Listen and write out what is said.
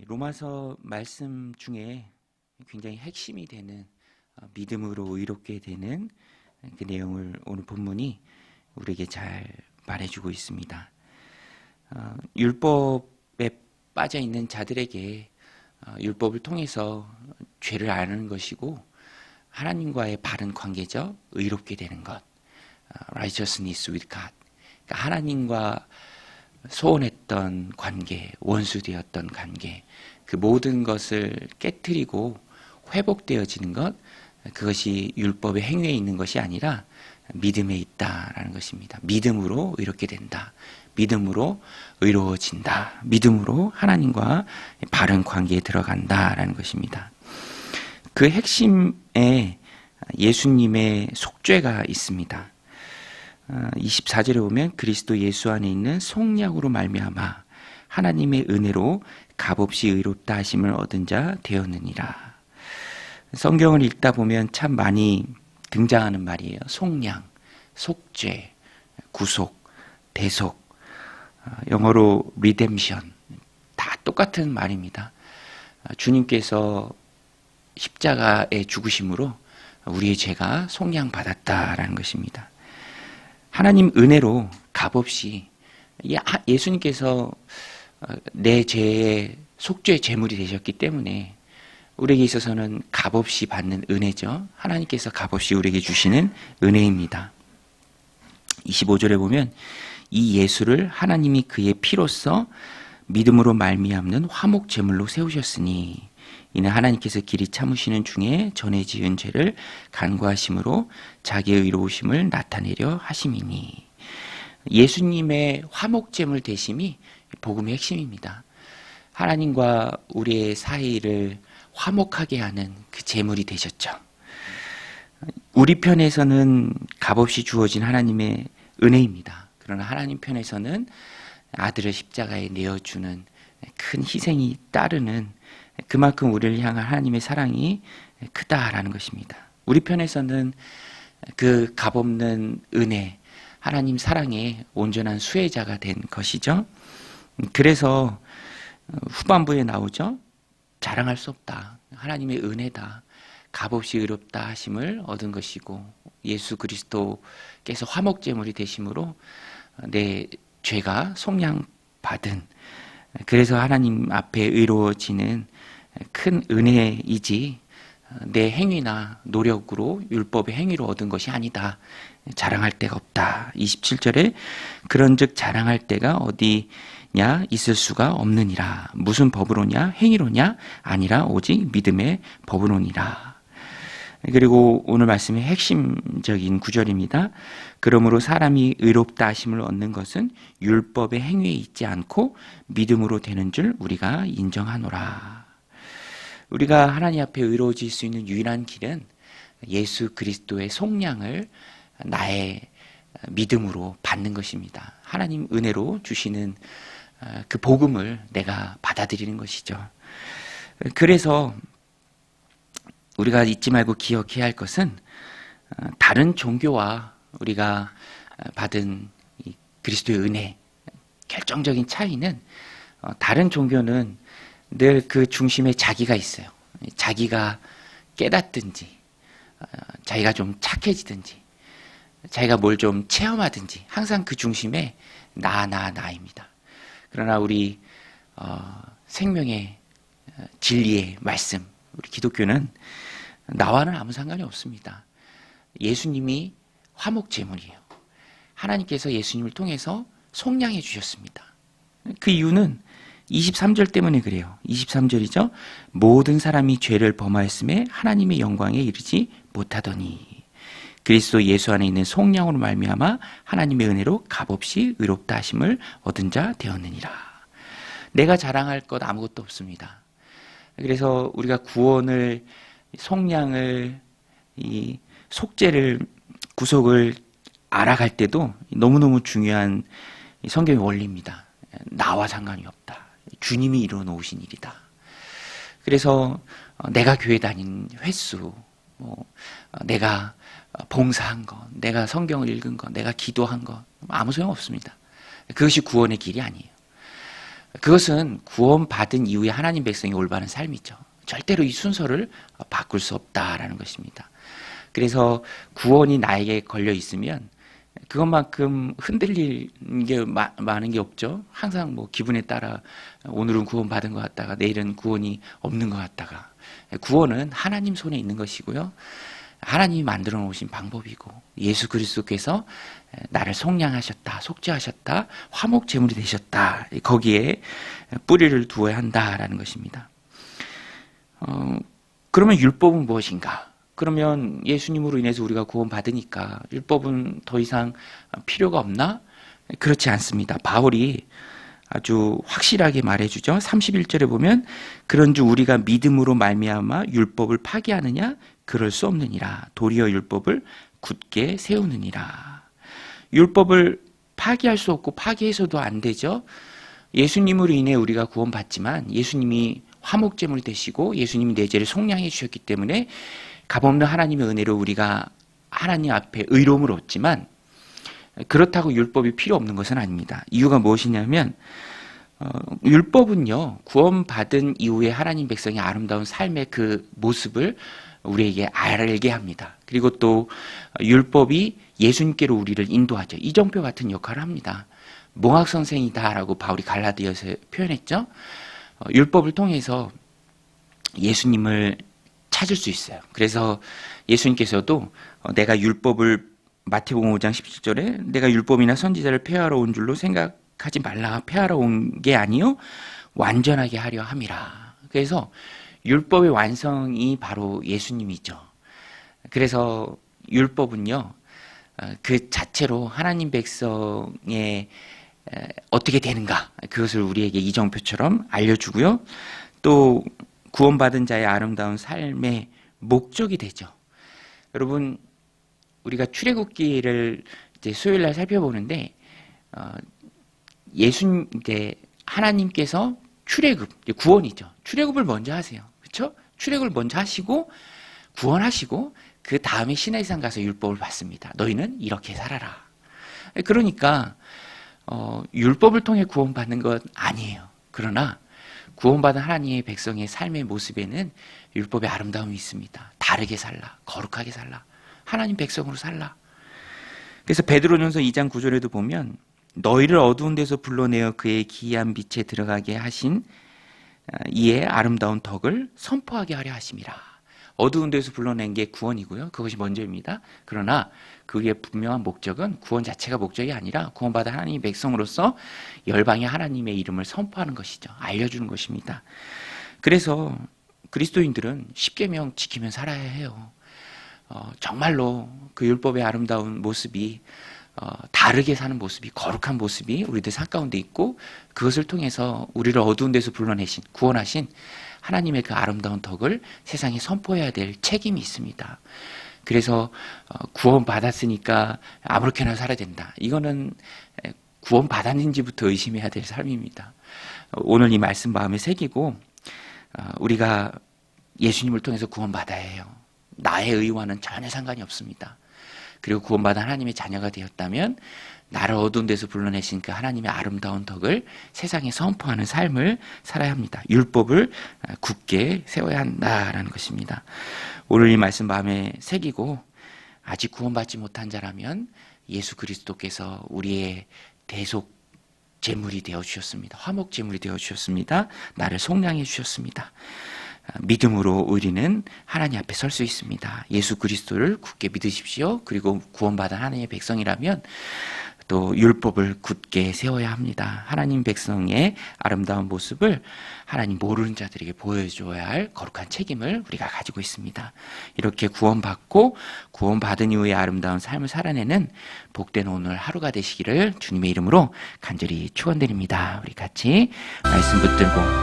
로마서 말씀 중에 굉장히 핵심이 되는 믿음으로 의롭게 되는 그 내용을 오늘 본문이 우리에게 잘 말해주고 있습니다. 율법에 빠져 있는 자들에게 율법을 통해서 죄를 아는 것이고 하나님과의 바른 관계죠. 의롭게 되는 것, righteousness with God. 그러니까 하나님과 소원했던 관계, 원수되었던 관계, 그 모든 것을 깨트리고 회복되어지는 것, 그것이 율법의 행위에 있는 것이 아니라 믿음에 있다라는 것입니다. 믿음으로 의롭게 된다. 믿음으로 의로워진다. 믿음으로 하나님과 바른 관계에 들어간다라는 것입니다. 그 핵심에 예수님의 속죄가 있습니다. 24절에 보면 그리스도 예수 안에 있는 속량으로 말미암아 하나님의 은혜로 값없이 의롭다 하심을 얻은 자 되었느니라. 성경을 읽다 보면 참 많이 등장하는 말이에요. 속량, 속죄, 구속, 대속, 영어로 redemption, 다 똑같은 말입니다. 주님께서 십자가의 죽으심으로 우리의 죄가 속량받았다라는 것입니다. 하나님 은혜로 값없이 예수님께서 내 죄의 속죄 제물이 되셨기 때문에 우리에게 있어서는 값없이 받는 은혜죠. 하나님께서 값없이 우리에게 주시는 은혜입니다. 25절에 보면 이 예수를 하나님이 그의 피로써 믿음으로 말미암는 화목 제물로 세우셨으니 이는 하나님께서 길이 참으시는 중에 전에 지은 죄를 간구하심으로 자기의 의로우심을 나타내려 하심이니. 예수님의 화목제물 되심이 복음의 핵심입니다. 하나님과 우리의 사이를 화목하게 하는 그 제물이 되셨죠. 우리 편에서는 값없이 주어진 하나님의 은혜입니다. 그러나 하나님 편에서는 아들을 십자가에 내어주는 큰 희생이 따르는 그만큼 우리를 향한 하나님의 사랑이 크다라는 것입니다. 우리 편에서는 그 값없는 은혜, 하나님 사랑의 온전한 수혜자가 된 것이죠. 그래서 후반부에 나오죠. 자랑할 수 없다. 하나님의 은혜다. 값없이 의롭다 하심을 얻은 것이고 예수 그리스도께서 화목제물이 되심으로 내 죄가 속량받은, 그래서 하나님 앞에 의로워지는 큰 은혜이지 내 행위나 노력으로 율법의 행위로 얻은 것이 아니다. 자랑할 데가 없다. 27절에 그런즉 자랑할 데가 어디냐 있을 수가 없느니라. 무슨 법으로냐 행위로냐 아니라 오직 믿음의 법으로니라. 그리고 오늘 말씀의 핵심적인 구절입니다. 그러므로 사람이 의롭다 하심을 얻는 것은 율법의 행위에 있지 않고 믿음으로 되는 줄 우리가 인정하노라. 우리가 하나님 앞에 의로워질 수 있는 유일한 길은 예수 그리스도의 속량을 나의 믿음으로 받는 것입니다. 하나님 은혜로 주시는 그 복음을 내가 받아들이는 것이죠. 그래서 우리가 잊지 말고 기억해야 할 것은 다른 종교와 우리가 받은 그리스도의 은혜, 결정적인 차이는 다른 종교는 늘 그 중심에 자기가 있어요. 자기가 깨닫든지 자기가 좀 착해지든지 자기가 뭘 좀 체험하든지 항상 그 중심에 나입니다. 그러나 우리 생명의 진리의 말씀, 우리 기독교는 나와는 아무 상관이 없습니다. 예수님이 화목제물이에요. 하나님께서 예수님을 통해서 속량해 주셨습니다. 그 이유는 23절 때문에 그래요. 23절이죠. 모든 사람이 죄를 범하였음에 하나님의 영광에 이르지 못하더니 그리스도 예수 안에 있는 속량으로 말미암아 하나님의 은혜로 값없이 의롭다 하심을 얻은 자 되었느니라. 내가 자랑할 것 아무것도 없습니다. 그래서 우리가 구원을, 속량을, 이 속죄를, 구속을 알아갈 때도 너무너무 중요한 성경의 원리입니다. 나와 상관이 없다. 주님이 이루어 놓으신 일이다. 그래서 내가 교회 다닌 횟수, 내가 봉사한 것, 내가 성경을 읽은 것, 내가 기도한 것 아무 소용 없습니다. 그것이 구원의 길이 아니에요. 그것은 구원받은 이후에 하나님 백성이 올바른 삶이죠. 절대로 이 순서를 바꿀 수 없다라는 것입니다. 그래서 구원이 나에게 걸려 있으면 그것만큼 흔들릴 게 많은 게 없죠. 항상 뭐 기분에 따라 오늘은 구원받은 것 같다가 내일은 구원이 없는 것 같다가, 구원은 하나님 손에 있는 것이고요. 하나님이 만들어 놓으신 방법이고, 예수 그리스도께서 나를 속량하셨다, 속죄하셨다, 화목 제물이 되셨다, 거기에 뿌리를 두어야 한다라는 것입니다. 그러면 율법은 무엇인가? 그러면 예수님으로 인해서 우리가 구원받으니까 율법은 더 이상 필요가 없나? 그렇지 않습니다. 바울이 아주 확실하게 말해주죠. 31절에 보면 그런즉 우리가 믿음으로 말미암아 율법을 파기하느냐? 그럴 수 없느니라. 도리어 율법을 굳게 세우느니라. 율법을 파기할 수 없고 파기해서도 안 되죠. 예수님으로 인해 우리가 구원받지만 예수님이 화목제물 되시고 예수님이 내 죄를 속량해 주셨기 때문에 값없는 하나님의 은혜로 우리가 하나님 앞에 의로움을 얻지만, 그렇다고 율법이 필요 없는 것은 아닙니다. 이유가 무엇이냐면 율법은요, 구원받은 이후에 하나님 백성의 아름다운 삶의 그 모습을 우리에게 알게 합니다. 그리고 또 율법이 예수님께로 우리를 인도하죠. 이정표 같은 역할을 합니다. 몽학 선생이다라고 바울이 갈라디아서에 표현했죠. 율법을 통해서 예수님을 찾을 수 있어요. 그래서 예수님께서도 내가 율법을, 마태복음 5장 17절에 내가 율법이나 선지자를 폐하러 온 줄로 생각하지 말라. 폐하러 온 게 아니요 완전하게 하려 함이라. 그래서 율법의 완성이 바로 예수님이죠. 그래서 율법은요, 그 자체로 하나님 백성의 어떻게 되는가, 그것을 우리에게 이정표처럼 알려주고요. 또 구원받은 자의 아름다운 삶의 목적이 되죠. 여러분, 우리가 출애굽기를 이제 수요일 날 살펴보는데, 하나님께서 출애굽, 구원이죠. 출애굽을 먼저 하세요. 그렇죠? 출애굽을 먼저 하시고 구원하시고 그 다음에 시내산 가서 율법을 받습니다. 너희는 이렇게 살아라. 그러니까 율법을 통해 구원받는 것 아니에요. 그러나 구원받은 하나님의 백성의 삶의 모습에는 율법의 아름다움이 있습니다. 다르게 살라, 거룩하게 살라, 하나님 백성으로 살라. 그래서 베드로전서 2장 9절에도 보면 너희를 어두운 데서 불러내어 그의 기이한 빛에 들어가게 하신 이의 아름다운 덕을 선포하게 하려 하심이라. 어두운 데서 불러낸 게 구원이고요. 그것이 먼저입니다. 그러나 그의 분명한 목적은 구원 자체가 목적이 아니라 구원받은 하나님의 백성으로서 열방의 하나님의 이름을 선포하는 것이죠. 알려주는 것입니다. 그래서 그리스도인들은 십계명 지키면 살아야 해요. 정말로 그 율법의 아름다운 모습이, 다르게 사는 모습이, 거룩한 모습이 우리들 삶 가운데 있고, 그것을 통해서 우리를 어두운 데서 불러내신, 구원하신 하나님의 그 아름다운 덕을 세상에 선포해야 될 책임이 있습니다. 그래서 구원받았으니까 아무렇게나 살아야 된다. 이거는 구원받았는지부터 의심해야 될 삶입니다. 오늘 이 말씀 마음에 새기고 우리가 예수님을 통해서 구원받아야 해요. 나의 의와는 전혀 상관이 없습니다. 그리고 구원받은 하나님의 자녀가 되었다면 나를 어두운 데서 불러내신 그 하나님의 아름다운 덕을 세상에 선포하는 삶을 살아야 합니다. 율법을 굳게 세워야 한다라는 것입니다. 오늘 이 말씀 마음에 새기고 아직 구원받지 못한 자라면 예수 그리스도께서 우리의 대속 제물이 되어주셨습니다. 화목 제물이 되어주셨습니다. 나를 속량해 주셨습니다. 믿음으로 우리는 하나님 앞에 설 수 있습니다. 예수 그리스도를 굳게 믿으십시오. 그리고 구원받은 하나님의 백성이라면 또 율법을 굳게 세워야 합니다. 하나님 백성의 아름다운 모습을 하나님 모르는 자들에게 보여줘야 할 거룩한 책임을 우리가 가지고 있습니다. 이렇게 구원받고 구원받은 이후에 아름다운 삶을 살아내는 복된 오늘 하루가 되시기를 주님의 이름으로 간절히 축원드립니다. 우리 같이 말씀 붙들고